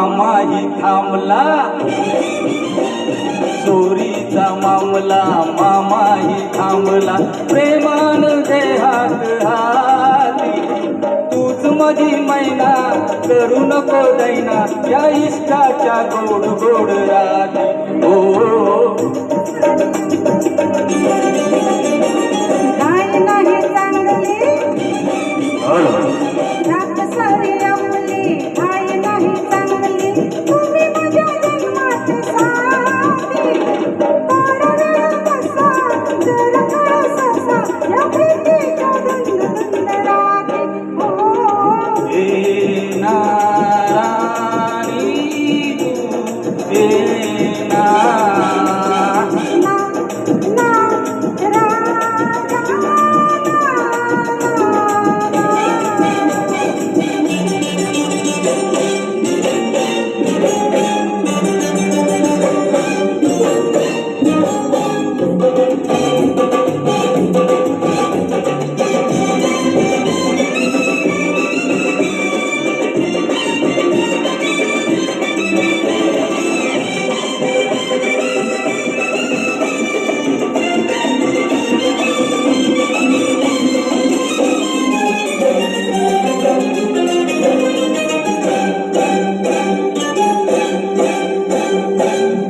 मामाही थांबला, चोरीचा मामला मामाही थांबला, प्रेमान देहात हाती, तूच माझी मैना करू नको दैना, या इष्टाच्या गोड गोड राती. काय नाही चांगली रात सारी आपली, काय नाही चांगली तुम्ही माझ्या जन्मात साथी, थोडा वेळ बसा जरा थोडासा या प्रीतीच्या धुंद धुंद राती. येना राणी तू येना,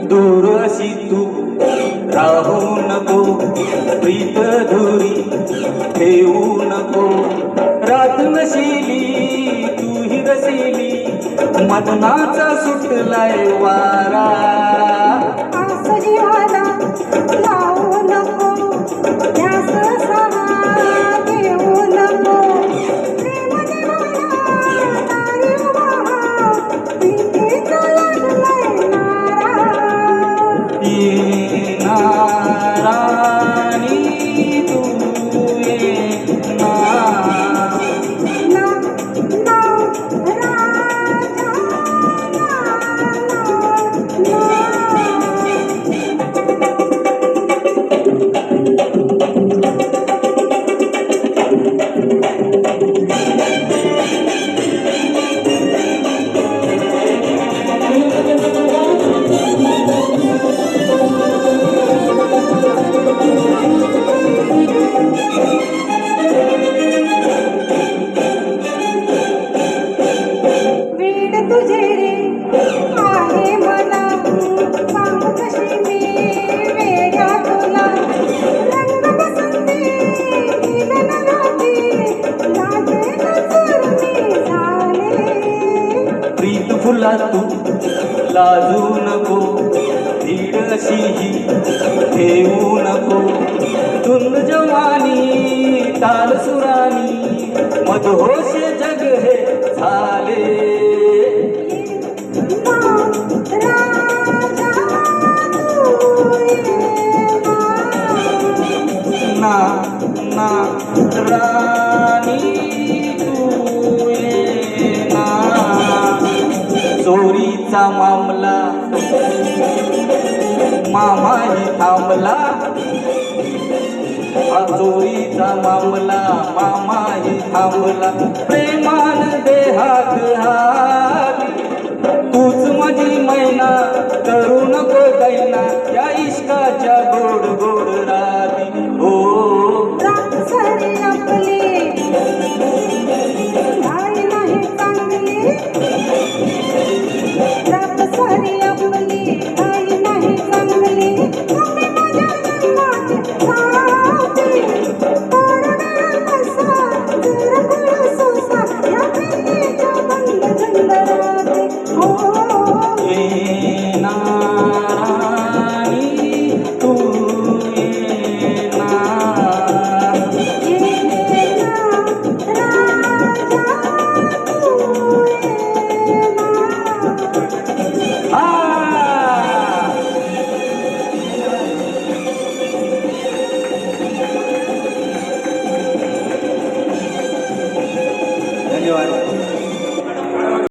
दूर अशी तू राहू नको, प्रीत धुरी ठेवू नको, रात नशिली तू ही रसिली, मदनाचा सुटलाय वारा, असं जीवाला लावू नको, ध्यास सहा घेऊ नको, प्रेम देवाला तारी उभा, प्रीतीचा लागलाय नारा. येना राणी तू येना, ना ना राजा ना वीड तुझे रे आहे मला, सांग कशी मी वेड्या तुला, रंग बसंती मिलन राती, लाजे नजरनी झाले. प्रीत फुला तू लाजू नको, धीर अशीही ठेवू नको, धुंद जवानी ताल सुरानी, मधोश जग हे झाले. ना ना राणी तू येना, चोरीचा मामला मामाही थांबला, चोरीचा मामला मामाही थांबला, प्रेमान देहात हाती, तूच माझी मैना करू नको दैना, या इश्काच्या गोड गोड राती. रात सारी आपली, काय नाही चांगली रात सारी आपली, काय नाही चांगली तुम्ही माझ्या जन्मात साथी, थोडा वेळ बसा जरा थोडासा या प्रीतीच्या धुंद धुंद राती. येना राणी तू येना, धन्यवाद.